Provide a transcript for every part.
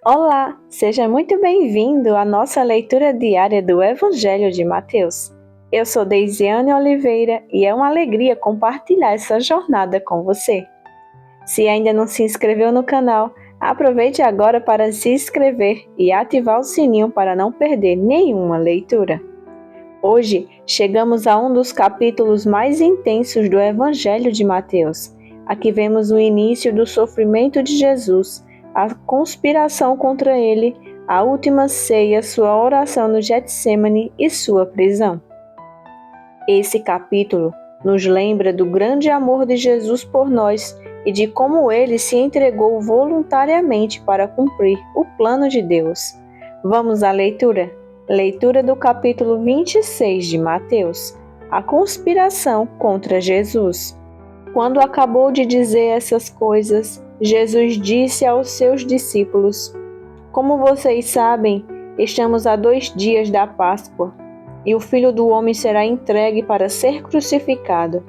Olá, seja muito bem-vindo à nossa leitura diária do Evangelho de Mateus. Eu sou Deisiane Oliveira e é uma alegria compartilhar essa jornada com você. Se ainda não se inscreveu no canal, aproveite agora para se inscrever e ativar o sininho para não perder nenhuma leitura. Hoje chegamos a um dos capítulos mais intensos do Evangelho de Mateus. Aqui vemos o início do sofrimento de Jesus, a conspiração contra ele, a última ceia, sua oração no Getsêmani e sua prisão. Esse capítulo nos lembra do grande amor de Jesus por nós e de como ele se entregou voluntariamente para cumprir o plano de Deus. Vamos à leitura? Leitura do capítulo 26 de Mateus, a conspiração contra Jesus. Quando acabou de dizer essas coisas, Jesus disse aos seus discípulos: Como vocês sabem, estamos a 2 dias da Páscoa, e o Filho do Homem será entregue para ser crucificado.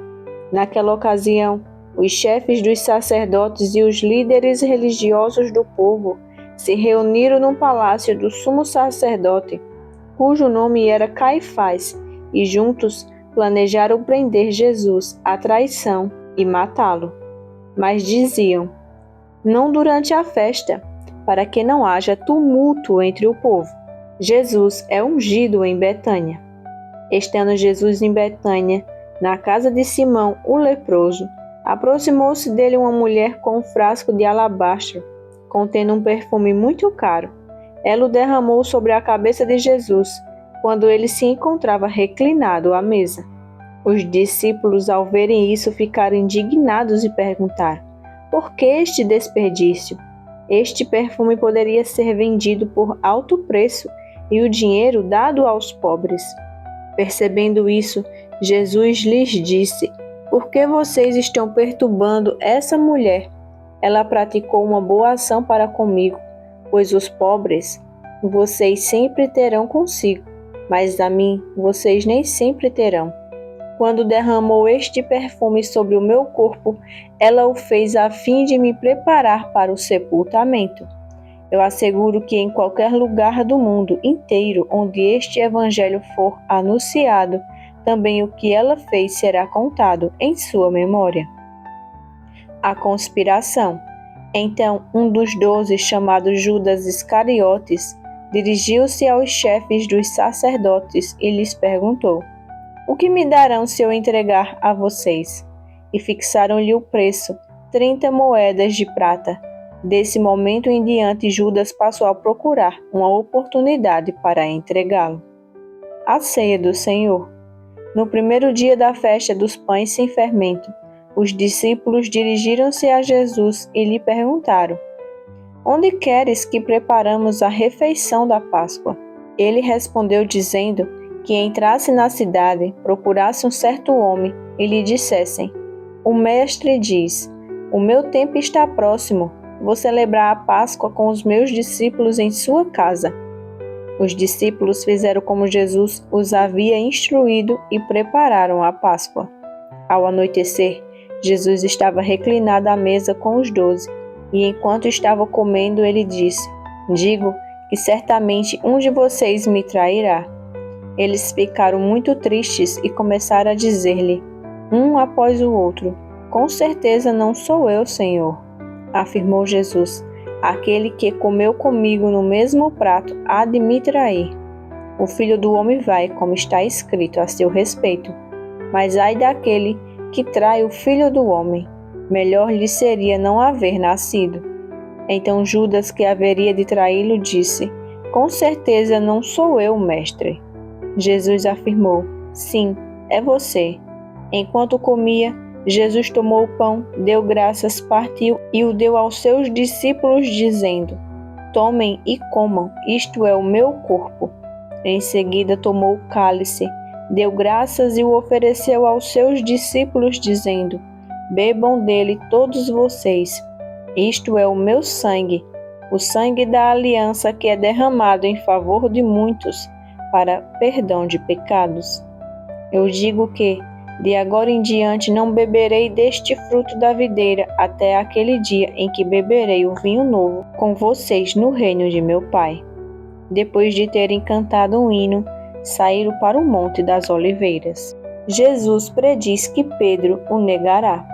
Naquela ocasião, os chefes dos sacerdotes e os líderes religiosos do povo se reuniram no palácio do sumo sacerdote, cujo nome era Caifás, e juntos planejaram prender Jesus à traição e matá-lo. Mas diziam: não durante a festa, para que não haja tumulto entre o povo. Jesus é ungido em Betânia. Estando Jesus em Betânia, na casa de Simão, o leproso, aproximou-se dele uma mulher com um frasco de alabastro, contendo um perfume muito caro. Ela o derramou sobre a cabeça de Jesus, quando ele se encontrava reclinado à mesa. Os discípulos, ao verem isso, ficaram indignados e perguntaram: por que este desperdício? Este perfume poderia ser vendido por alto preço e o dinheiro dado aos pobres. Percebendo isso, Jesus lhes disse: por que vocês estão perturbando essa mulher? Ela praticou uma boa ação para comigo, pois os pobres vocês sempre terão consigo, mas a mim vocês nem sempre terão. Quando derramou este perfume sobre o meu corpo, ela o fez a fim de me preparar para o sepultamento. Eu asseguro que em qualquer lugar do mundo inteiro onde este evangelho for anunciado, também o que ela fez será contado em sua memória. A conspiração. Então, um dos 12, chamado Judas Iscariotes, dirigiu-se aos chefes dos sacerdotes e lhes perguntou: o que me darão se eu entregar a vocês? E fixaram-lhe o preço, 30 moedas de prata. Desse momento em diante, Judas passou a procurar uma oportunidade para entregá-lo. A ceia do Senhor. No primeiro dia da festa dos pães sem fermento, os discípulos dirigiram-se a Jesus e lhe perguntaram: onde queres que preparamos a refeição da Páscoa? Ele respondeu dizendo que entrasse na cidade, procurasse um certo homem e lhe dissessem: o mestre diz, o meu tempo está próximo, vou celebrar a Páscoa com os meus discípulos em sua casa. Os discípulos fizeram como Jesus os havia instruído e prepararam a Páscoa. Ao anoitecer, Jesus estava reclinado à mesa com os 12, e enquanto estava comendo, ele disse: digo que certamente um de vocês me trairá. Eles ficaram muito tristes e começaram a dizer-lhe, um após o outro: com certeza não sou eu, Senhor. Afirmou Jesus: aquele que comeu comigo no mesmo prato há de me trair. O Filho do Homem vai, como está escrito a seu respeito. Mas ai daquele que trai o Filho do Homem. Melhor lhe seria não haver nascido. Então Judas, que haveria de traí-lo, disse: com certeza não sou eu, mestre. Jesus afirmou: sim, é você. Enquanto comia, Jesus tomou o pão, deu graças, partiu e o deu aos seus discípulos, dizendo: tomem e comam, isto é o meu corpo. Em seguida tomou o cálice, deu graças e o ofereceu aos seus discípulos, dizendo: bebam dele todos vocês, isto é o meu sangue, o sangue da aliança que é derramado em favor de muitos, para perdão de pecados. Eu digo que, De agora em diante não beberei deste fruto da videira até aquele dia em que beberei o vinho novo com vocês no reino de meu Pai. Depois de terem cantado um hino, saíram para o Monte das Oliveiras. Jesus prediz que Pedro o negará.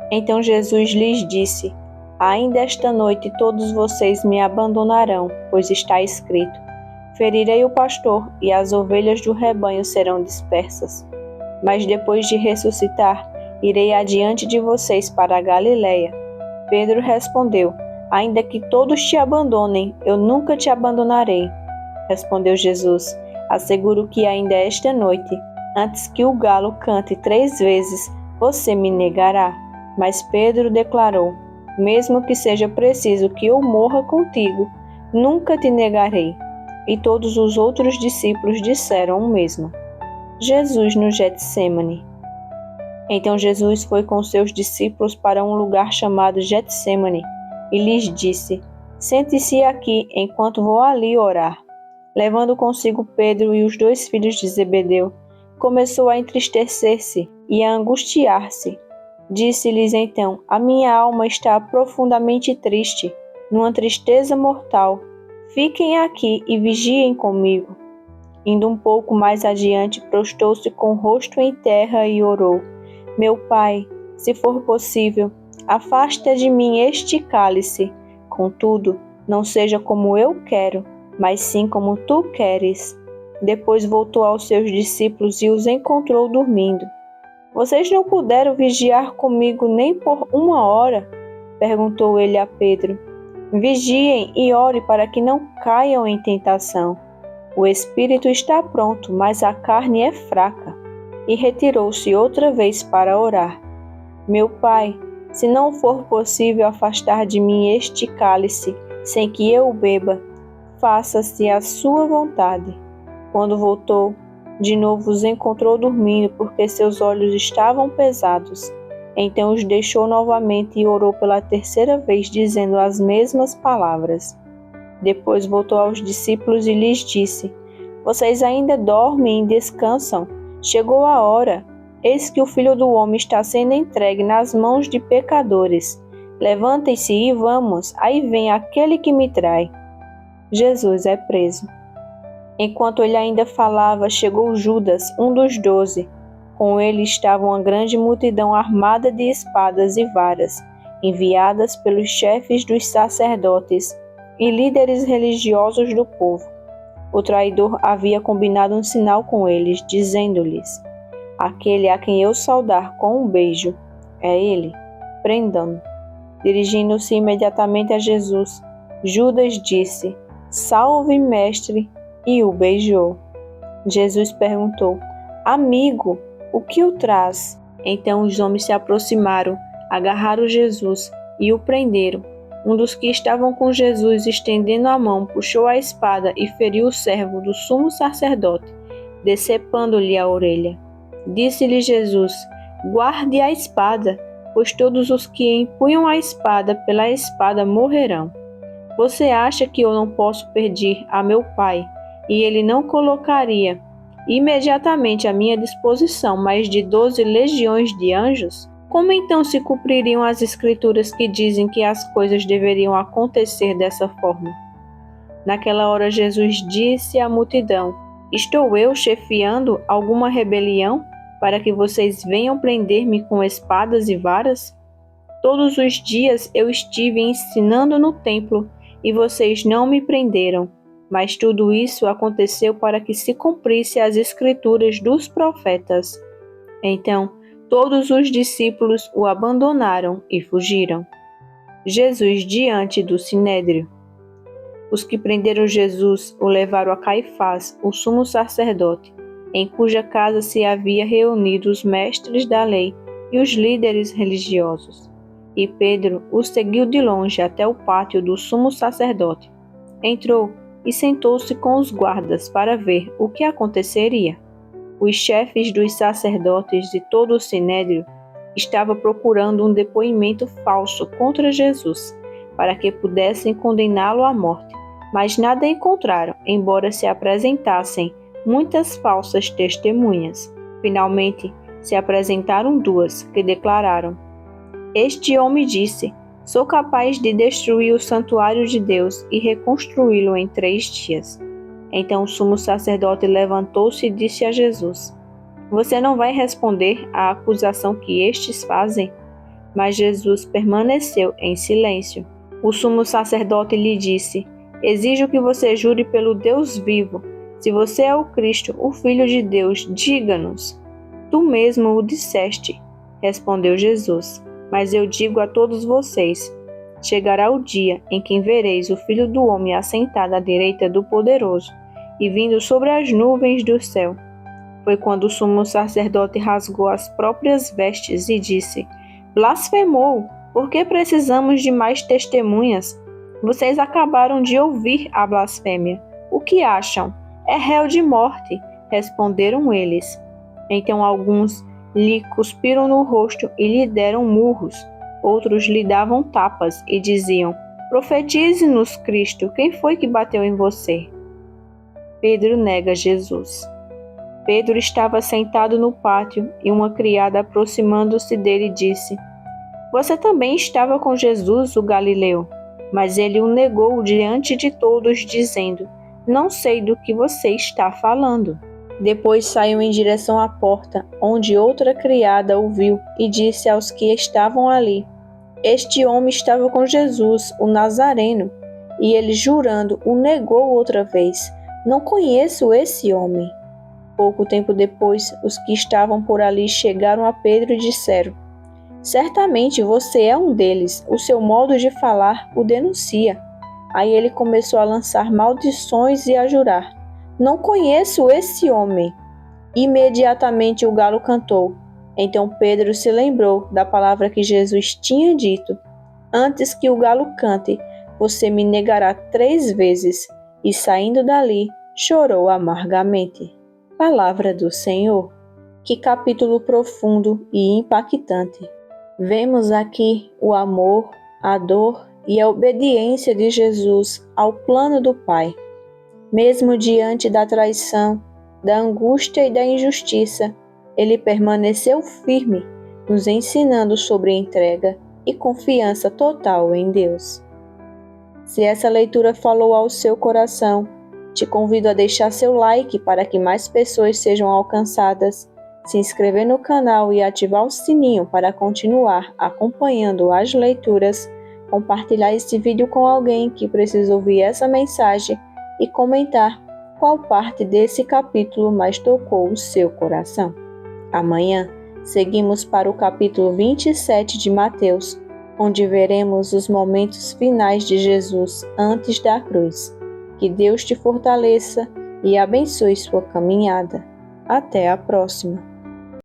Então Jesus lhes disse: Ainda esta noite todos vocês me abandonarão, pois está escrito: Ferirei o pastor e as ovelhas do rebanho serão dispersas. Mas depois de ressuscitar, irei adiante de vocês para a Galiléia. Pedro respondeu: Ainda que todos te abandonem, eu nunca te abandonarei. Respondeu Jesus: Asseguro que ainda esta noite, antes que o galo cante 3 vezes, você me negará. Mas Pedro declarou: Mesmo que seja preciso que eu morra contigo, nunca te negarei. E todos os outros discípulos disseram o mesmo. Jesus no Getsêmani. Então Jesus foi com seus discípulos para um lugar chamado Getsêmani e lhes disse: Sente-se aqui enquanto vou ali orar. Levando consigo Pedro e os 2 filhos de Zebedeu, começou a entristecer-se e a angustiar-se. Disse-lhes então: A minha alma está profundamente triste, numa tristeza mortal. Fiquem aqui e vigiem comigo. Indo um pouco mais adiante, prostou-se com o rosto em terra e orou: Meu Pai, se for possível, afasta de mim este cálice. Contudo, não seja como eu quero, mas sim como tu queres. Depois voltou aos seus discípulos e os encontrou dormindo. Vocês não puderam vigiar comigo nem por 1 hora? Perguntou ele a Pedro. Vigiem e ore para que não caiam em tentação. O espírito está pronto, mas a carne é fraca. E retirou-se outra vez para orar. Meu Pai, se não for possível afastar de mim este cálice, sem que eu o beba, faça-se a sua vontade. Quando voltou, de novo os encontrou dormindo, porque seus olhos estavam pesados. Então os deixou novamente e orou pela 3ª vez, dizendo as mesmas palavras. Depois voltou aos discípulos e lhes disse: Vocês ainda dormem e descansam? Chegou a hora. Eis que o Filho do Homem está sendo entregue nas mãos de pecadores. Levantem-se e vamos, aí vem aquele que me trai. Jesus é preso. Enquanto ele ainda falava, chegou Judas, um dos 12. Com ele estava uma grande multidão armada de espadas e varas, enviadas pelos chefes dos sacerdotes e líderes religiosos do povo. O traidor havia combinado um sinal com eles, dizendo-lhes: Aquele a quem eu saudar com um beijo, é ele, prendam-no. Dirigindo-se imediatamente a Jesus, Judas disse: Salve, mestre, e o beijou. Jesus perguntou: Amigo, o que o traz? Então os homens se aproximaram, agarraram Jesus e o prenderam. Um dos que estavam com Jesus, estendendo a mão, puxou a espada e feriu o servo do sumo sacerdote, decepando-lhe a orelha. Disse-lhe Jesus: Guarde a espada, pois todos os que empunham a espada pela espada morrerão. Você acha que eu não posso pedir a meu Pai, e ele não colocaria imediatamente à minha disposição mais de 12 legiões de anjos? Como então se cumpririam as escrituras que dizem que as coisas deveriam acontecer dessa forma? Naquela hora Jesus disse à multidão: Estou eu chefiando alguma rebelião para que vocês venham prender-me com espadas e varas? Todos os dias eu estive ensinando no templo e vocês não me prenderam, mas tudo isso aconteceu para que se cumprisse as escrituras dos profetas. Então, todos os discípulos o abandonaram e fugiram. Jesus diante do Sinédrio. Os que prenderam Jesus o levaram a Caifás, o sumo sacerdote, em cuja casa se havia reunido os mestres da lei e os líderes religiosos. E Pedro o seguiu de longe até o pátio do sumo sacerdote. Entrou e sentou-se com os guardas para ver o que aconteceria. Os chefes dos sacerdotes e todo o sinédrio estavam procurando um depoimento falso contra Jesus, para que pudessem condená-lo à morte, mas nada encontraram, embora se apresentassem muitas falsas testemunhas. Finalmente, se apresentaram duas, que declararam: Este homem disse: Sou capaz de destruir o santuário de Deus e reconstruí-lo em 3 dias. Então o sumo sacerdote levantou-se e disse a Jesus: Você não vai responder à acusação que estes fazem? Mas Jesus permaneceu em silêncio. O sumo sacerdote lhe disse: Exijo que você jure pelo Deus vivo. Se você é o Cristo, o Filho de Deus, diga-nos. Tu mesmo o disseste, respondeu Jesus. Mas eu digo a todos vocês: chegará o dia em que vereis o Filho do Homem assentado à direita do Poderoso e vindo sobre as nuvens do céu. Foi quando o sumo sacerdote rasgou as próprias vestes e disse: Blasfemou! Por que precisamos de mais testemunhas? Vocês acabaram de ouvir a blasfêmia. O que acham? É réu de morte, responderam eles. Então alguns lhe cuspiram no rosto e lhe deram murros. Outros lhe davam tapas e diziam: Profetize-nos, Cristo, quem foi que bateu em você? Pedro nega Jesus. Pedro estava sentado no pátio e uma criada, aproximando-se dele, disse: Você também estava com Jesus, o Galileu. Mas ele o negou diante de todos, dizendo: Não sei do que você está falando. Depois saiu em direção à porta, onde outra criada o viu e disse aos que estavam ali: Este homem estava com Jesus, o Nazareno. E ele, jurando, o negou outra vez: Não conheço esse homem. Pouco tempo depois, os que estavam por ali chegaram a Pedro e disseram: Certamente você é um deles, o seu modo de falar o denuncia. Aí ele começou a lançar maldições e a jurar: Não conheço esse homem. Imediatamente o galo cantou. Então Pedro se lembrou da palavra que Jesus tinha dito: Antes que o galo cante, você me negará 3 vezes. E saindo dali, chorou amargamente. Palavra do Senhor. Que capítulo profundo e impactante. Vemos aqui o amor, a dor e a obediência de Jesus ao plano do Pai. Mesmo diante da traição, da angústia e da injustiça, ele permaneceu firme, nos ensinando sobre entrega e confiança total em Deus. Se essa leitura falou ao seu coração, te convido a deixar seu like para que mais pessoas sejam alcançadas, se inscrever no canal e ativar o sininho para continuar acompanhando as leituras, compartilhar esse vídeo com alguém que precisa ouvir essa mensagem e comentar qual parte desse capítulo mais tocou o seu coração. Amanhã, seguimos para o capítulo 27 de Mateus, onde veremos os momentos finais de Jesus antes da cruz. Que Deus te fortaleça e abençoe sua caminhada. Até a próxima!